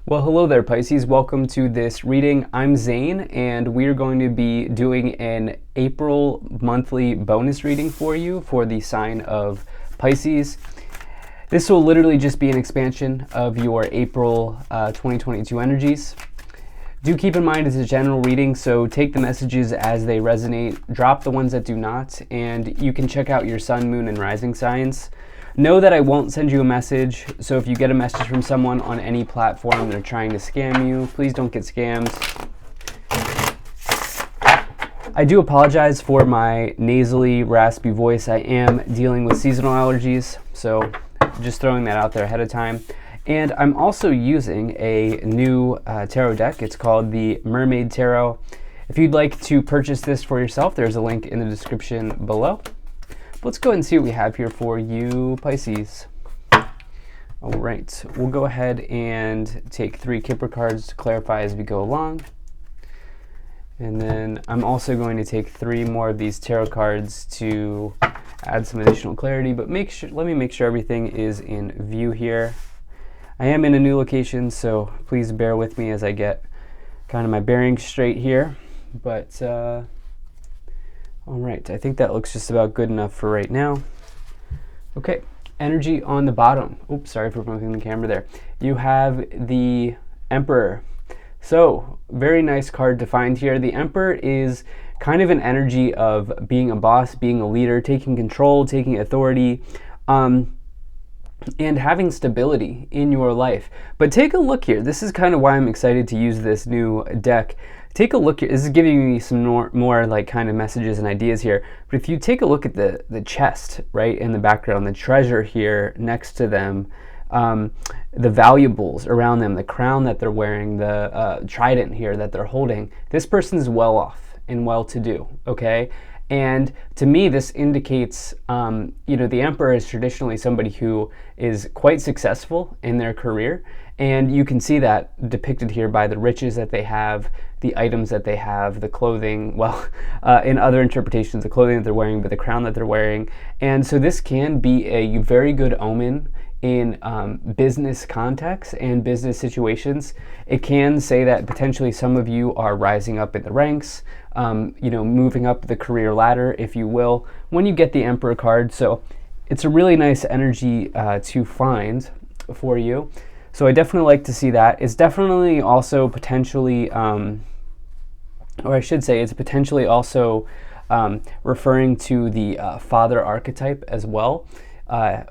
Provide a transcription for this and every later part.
Well, hello there, Pisces. Welcome to this reading. I'm Zane, and we're going to be doing an April monthly bonus reading for you for the sign of Pisces. This will literally just be an expansion of your April 2022 energies. Do keep in mind it's a general reading, so take the messages as they resonate, drop the ones that do not, and you can check out your sun, moon, and rising signs. Know that I won't send you a message, so if you get a message from someone on any platform that are trying to scam you, please don't get scammed. I do apologize for my nasally, raspy voice. I am dealing with seasonal allergies, so just throwing that out there ahead of time. And I'm also using a new tarot deck. It's called the Mermaid Tarot. If you'd like to purchase this for yourself, there's a link in the description below. Let's go ahead and see what we have here for you, Pisces. All right, we'll go ahead and take 3 Kipper cards to clarify as we go along. And then I'm also going to take 3 more of these tarot cards to add some additional clarity, but let me make sure everything is in view here. I am in a new location, so please bear with me as I get kind of my bearings straight here. But all right, I think that looks just about good enough for right now. Okay, energy on the bottom. Oops, sorry for moving the camera there. You have the Emperor. So, very nice card to find here. The Emperor is kind of an energy of being a boss, being a leader, taking control, taking authority, and having stability in your life. But take a look here. This is kind of why I'm excited to use this new deck. Take a look here. This is giving me some more like kind of messages and ideas here. But if you take a look at the chest, right, in the background, the treasure here next to them, the valuables around them, the crown that they're wearing, the trident here that they're holding, this person's well off and well-to-do, okay? And to me, this indicates, the Emperor is traditionally somebody who is quite successful in their career. And you can see that depicted here by the riches that they have, the items that they have, the clothing, well, in other interpretations, the clothing that they're wearing, but the crown that they're wearing. And so this can be a very good omen in business contexts and business situations. It can say that potentially some of you are rising up in the ranks, moving up the career ladder, if you will, when you get the Emperor card. So it's a really nice energy to find for you. So I definitely like to see that. It's definitely also potentially, or I should say, it's potentially also referring to the father archetype as well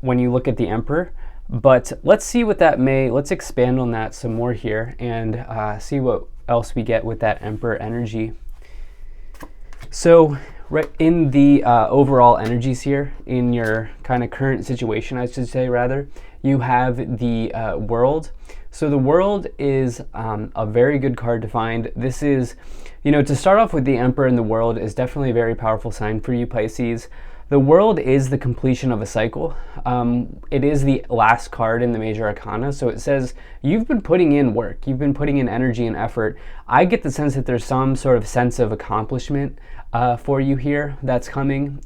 when you look at the Emperor. But let's see what that let's expand on that some more here and see what else we get with that Emperor energy. So right in the overall energies here, in your kind of current situation, I should say rather, you have the World. So the World is a very good card to find. This is, to start off with the Emperor and the World is definitely a very powerful sign for you, Pisces. The World is the completion of a cycle. It is the last card in the major arcana, so it says you've been putting in work, you've been putting in energy and effort. I get the sense that there's some sort of sense of accomplishment for you here that's coming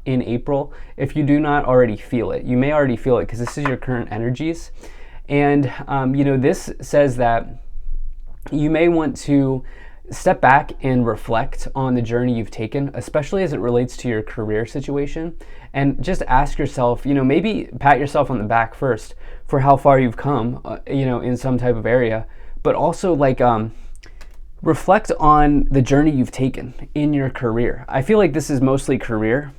in April. If you do not already feel it, you may already feel it because this is your current energies. And, this says that you may want to step back and reflect on the journey you've taken, especially as it relates to your career situation, and just ask yourself, maybe pat yourself on the back first for how far you've come, in some type of area, but also reflect on the journey you've taken in your career. I feel like this is mostly career.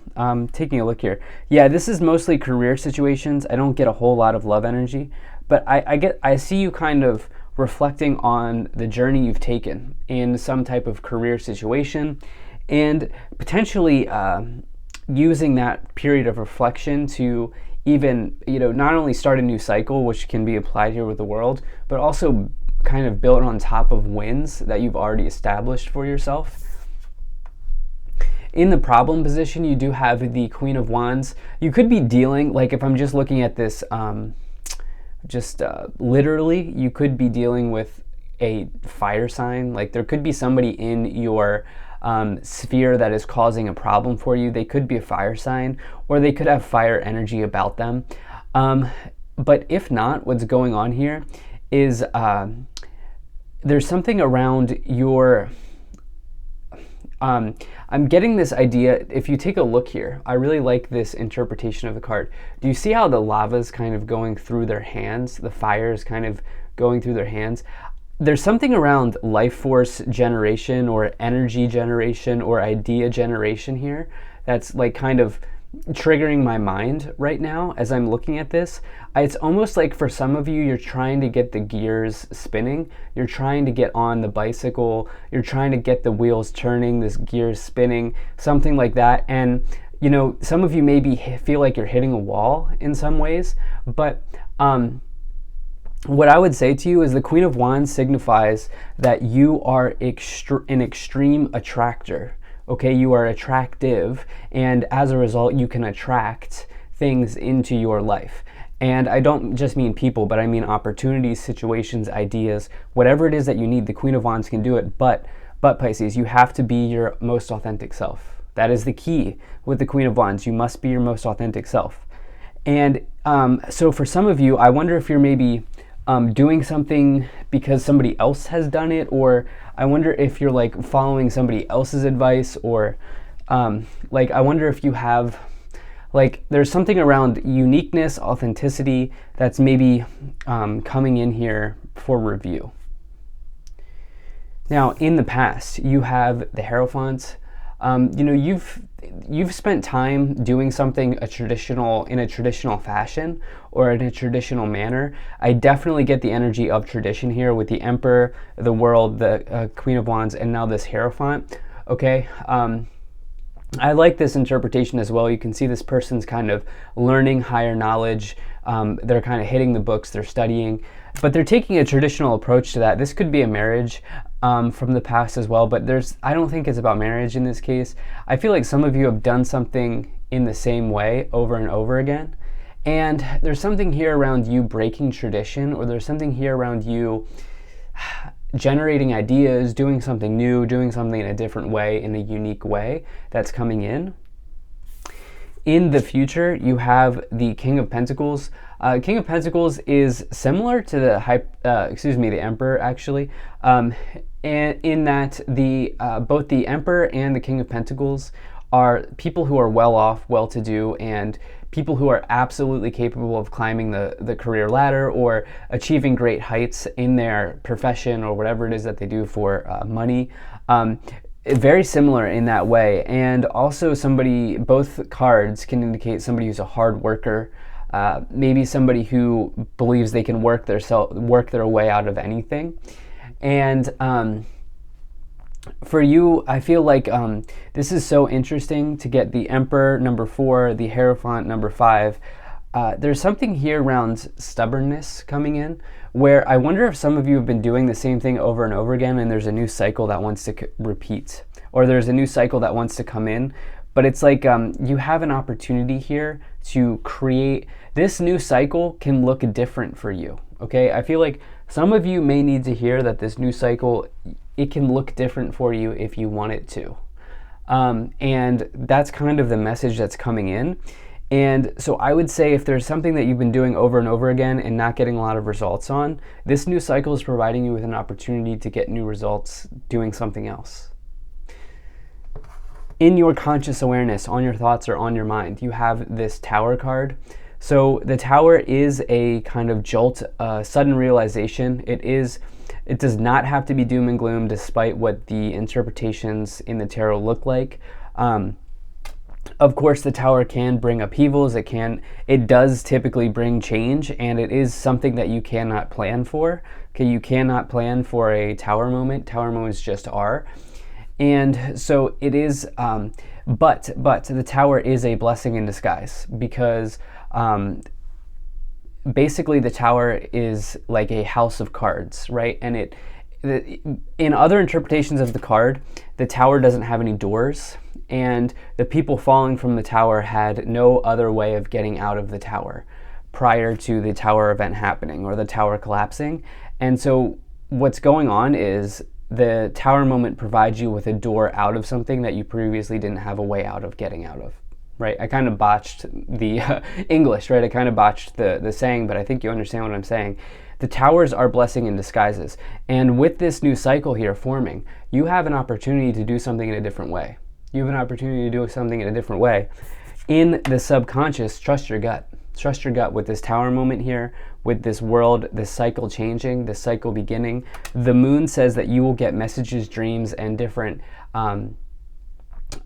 Taking a look here. Yeah, this is mostly career situations. I don't get a whole lot of love energy, but I see you kind of reflecting on the journey you've taken in some type of career situation and potentially using that period of reflection to even, not only start a new cycle, which can be applied here with the World, but also kind of build on top of wins that you've already established for yourself. In the problem position, you do have the Queen of Wands. You could be dealing, like if I'm just looking at this, literally, you could be dealing with a fire sign. Like there could be somebody in your sphere that is causing a problem for you. They could be a fire sign, or they could have fire energy about them. But if not, what's going on here is there's something around your I'm getting this idea. If you take a look here, I really like this interpretation of the card. Do you see how the lava's kind of going through their hands? The fire is kind of going through their hands. There's something around life force generation or energy generation or idea generation here that's like kind of triggering my mind right now as I'm looking at this. It's almost like for some of you, you're trying to get the gears spinning. You're trying to get on the bicycle. You're trying to get the wheels turning, this gears spinning, something like that. And, you know, some of you maybe feel like you're hitting a wall in some ways. But what I would say to you is the Queen of Wands signifies that you are an extreme attractor. Okay, you are attractive, and as a result, you can attract things into your life. And I don't just mean people, but I mean opportunities, situations, ideas, whatever it is that you need. The Queen of Wands can do it, but Pisces, you have to be your most authentic self. That is the key with the Queen of Wands. You must be your most authentic self. And so for some of you, I wonder if you're maybe doing something because somebody else has done it, or I wonder if you're like following somebody else's advice, or like I wonder if you have like there's something around uniqueness, authenticity that's maybe coming in here for review. Now, in the past, you have the Hierophant. You know, you've spent time doing something in a traditional fashion or in a traditional manner. I definitely get the energy of tradition here with the Emperor, the World, the Queen of Wands, and now this Hierophant. Okay, I like this interpretation as well. You can see this person's kind of learning higher knowledge. They're kind of hitting the books, they're studying, but they're taking a traditional approach to that. This could be a marriage from the past as well, but I don't think it's about marriage in this case. I feel like some of you have done something in the same way over and over again. And there's something here around you breaking tradition, or there's something here around you generating ideas, doing something new, doing something in a different way, in a unique way that's coming in. In the future, you have the King of Pentacles. King of Pentacles is similar to the Emperor, actually, and in that both the Emperor and the King of Pentacles are people who are well off, well-to-do, and people who are absolutely capable of climbing the career ladder or achieving great heights in their profession or whatever it is that they do for money. Very similar in that way. And also both cards can indicate somebody who's a hard worker, maybe somebody who believes they can work their way out of anything. And for you, I feel like this is so interesting to get the Emperor, number 4, the Hierophant, number 5. There's something here around stubbornness coming in, where I wonder if some of you have been doing the same thing over and over again, and there's a new cycle that wants to repeat, or there's a new cycle that wants to come in. But it's like you have an opportunity here to create. This new cycle can look different for you, okay? I feel like some of you may need to hear that this new cycle, it can look different for you if you want it to. And that's kind of the message that's coming in. And so I would say if there's something that you've been doing over and over again and not getting a lot of results on, this new cycle is providing you with an opportunity to get new results doing something else. In your conscious awareness, on your thoughts or on your mind, you have this Tower card. So the Tower is a kind of jolt, sudden realization. It does not have to be doom and gloom, despite what the interpretations in the tarot look like. Of course, the Tower can bring upheavals. It does typically bring change, and it is something that you cannot plan for. Okay, you cannot plan for a Tower moment. Tower moments just are. And so it is, but the Tower is a blessing in disguise, because basically the Tower is like a house of cards, right? And in other interpretations of the card, the Tower doesn't have any doors, and the people falling from the Tower had no other way of getting out of the Tower prior to the Tower event happening or the Tower collapsing. And so what's going on is the Tower moment provides you with a door out of something that you previously didn't have a way out of getting out of, right? I kind of botched the English, right? I kind of botched the saying, but I think you understand what I'm saying. The towers are blessing in disguises. And with this new cycle here forming, you have an opportunity to do something in a different way. You have an opportunity to do something in a different way. In the subconscious, trust your gut. Trust your gut with this tower moment here, with this world, this cycle changing, this cycle beginning. The moon says that you will get messages, dreams, and different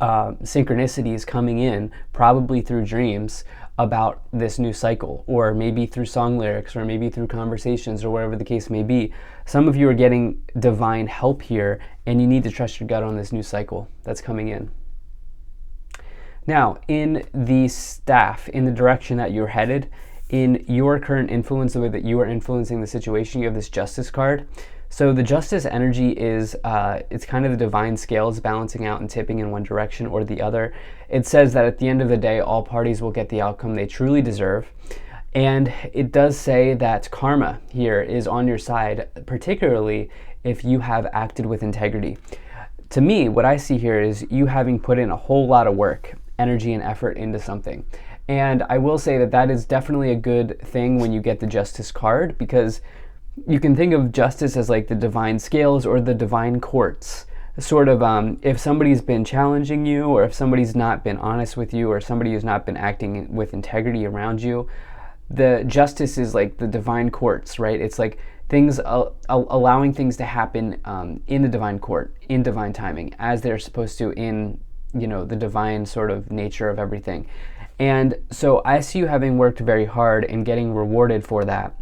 synchronicities coming in, probably through dreams, about this new cycle, or maybe through song lyrics, or maybe through conversations, or whatever the case may be. Some of you are getting divine help here, and you need to trust your gut on this new cycle that's coming in. Now, in the staff, in the direction that you're headed, in your current influence, the way that you are influencing the situation, you have this Justice card. So the Justice energy is, it's kind of the divine scales balancing out and tipping in one direction or the other. It says that at the end of the day, all parties will get the outcome they truly deserve. And it does say that karma here is on your side, particularly if you have acted with integrity. To me, what I see here is you having put in a whole lot of work, energy, and effort into something. And I will say that that is definitely a good thing when you get the Justice card, because you can think of justice as like the divine scales or the divine courts. Sort of if somebody's been challenging you, or if somebody's not been honest with you, or somebody who's not been acting with integrity around you, the justice is like the divine courts, right? It's like things allowing things to happen in the divine court, in divine timing, as they're supposed to, in, you know, the divine sort of nature of everything. And so I see you having worked very hard and getting rewarded for that.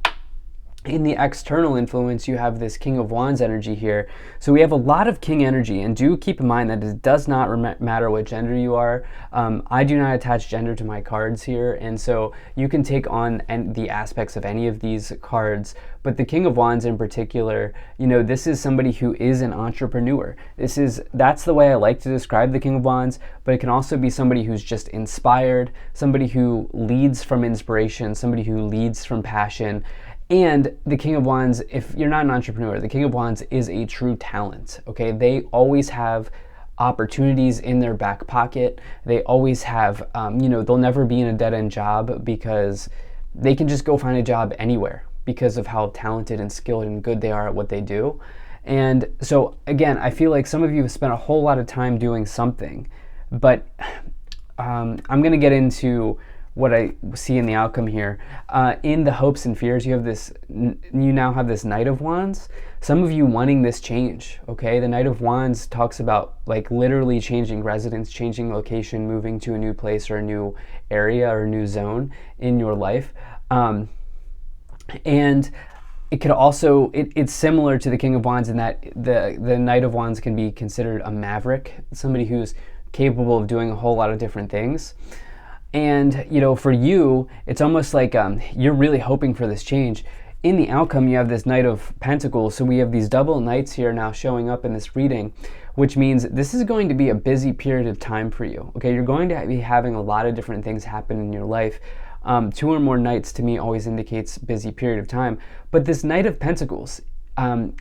In the external influence, you have this King of Wands energy here. So we have a lot of King energy, and do keep in mind that it does not matter what gender you are. I do not attach gender to my cards here, and so you can take on the aspects of any of these cards. But the King of Wands in particular, you know, this is somebody who is an entrepreneur. That's the way I like to describe the King of Wands, but it can also be somebody who's just inspired, somebody who leads from inspiration, somebody who leads from passion. And the King of Wands, if you're not an entrepreneur, the King of Wands is a true talent, okay? They always have opportunities in their back pocket. They always have, you know, they'll never be in a dead-end job, because they can just go find a job anywhere because of how talented and skilled and good they are at what they do. And so, again, I feel like some of you have spent a whole lot of time doing something, but I'm going to get into what I see in the outcome here. In the hopes and fears, you now have this Knight of Wands. Some of you wanting this change, okay? The Knight of Wands talks about like literally changing residence, changing location, moving to a new place or a new area or a new zone in your life. And it could also, it's similar to the King of Wands in that the Knight of Wands can be considered a maverick, somebody who's capable of doing a whole lot of different things. And, you know, for you, it's almost like you're really hoping for this change. In the outcome, you have this Knight of Pentacles. So we have these double knights here now showing up in this reading, which means this is going to be a busy period of time for you. Okay, you're going to be having a lot of different things happen in your life. 2 or more knights to me always indicates busy period of time. But this Knight of Pentacles,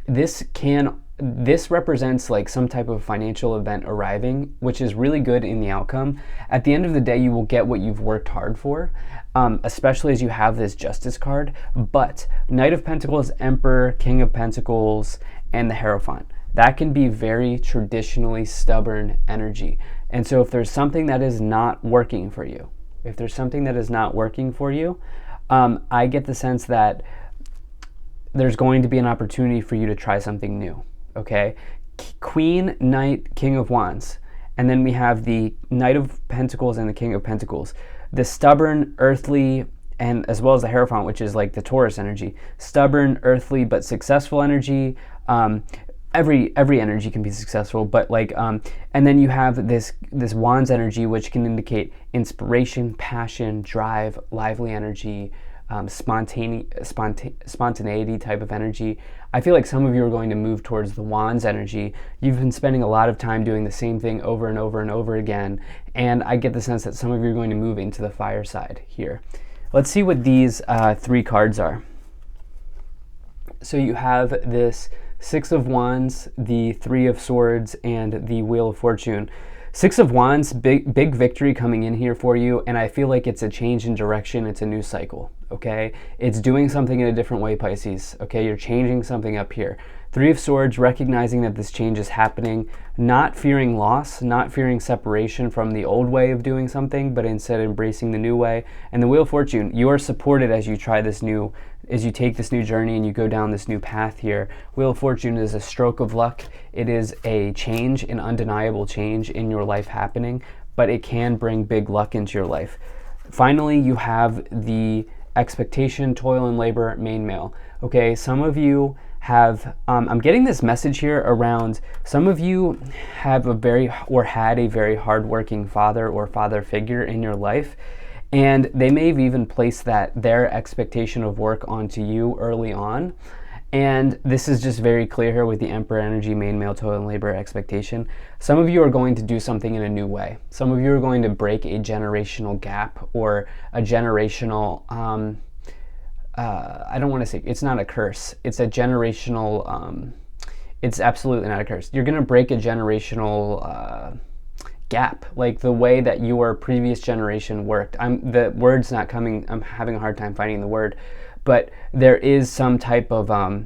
this represents like some type of financial event arriving, which is really good in the outcome. At the end of the day, you will get what you've worked hard for, especially as you have this Justice card. But Knight of Pentacles, Emperor, King of Pentacles, and the Hierophant, that can be very traditionally stubborn energy. And so if there's something that is not working for you, I get the sense that there's going to be an opportunity for you to try something new. Okay, Queen, Knight, King of Wands, and then we have the Knight of Pentacles and the King of Pentacles. The stubborn, earthly, and as well as the Hierophant, which is like the Taurus energy. Stubborn, earthly, but successful energy. Every energy can be successful, but like, and then you have this Wands energy, which can indicate inspiration, passion, drive, lively energy, spontaneity type of energy. I feel like some of you are going to move towards the Wands energy. You've been spending a lot of time doing the same thing over and over and over again, and I get the sense that some of you are going to move into the fire side here. Let's see what these 3 cards are. So you have this 6 of Wands, the 3 of Swords, and the Wheel of Fortune. Six of Wands, big victory coming in here for you, and I feel like it's a change in direction. It's a new cycle, okay? It's doing something in a different way, Pisces, okay? You're changing something up here. Three of Swords, recognizing that this change is happening, not fearing loss, not fearing separation from the old way of doing something, but instead embracing the new way. And the Wheel of Fortune, you are supported as you try this new, as you take this new journey and you go down this new path here. Wheel of Fortune is a stroke of luck. It is a change, an undeniable change in your life happening, but it can bring big luck into your life. Finally, you have the expectation, toil, and labor, main male. Okay, some of you have, I'm getting this message here around, some of you have a very, or had a very hardworking father or father figure in your life, and they may have even placed their expectation of work onto you early on. And this is just very clear here with the Emperor energy, main male, toil, and labor, expectation. Some of you are going to do something in a new way. Some of you are going to break a generational gap or a generational, I don't want to say, it's not a curse. It's a generational, it's absolutely not a curse. You're going to break a generational gap, like the way that your previous generation worked. The word's not coming, I'm having a hard time finding the word, but there is some type of,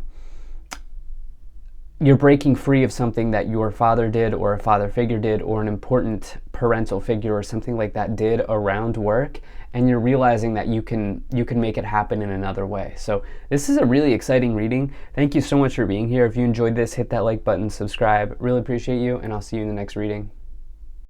you're breaking free of something that your father did or a father figure did or an important parental figure or something like that did around work, and you're realizing that you can make it happen in another way. So this is a really exciting reading. Thank you so much for being here. If you enjoyed this, hit that like button, subscribe. Really appreciate you, and I'll see you in the next reading.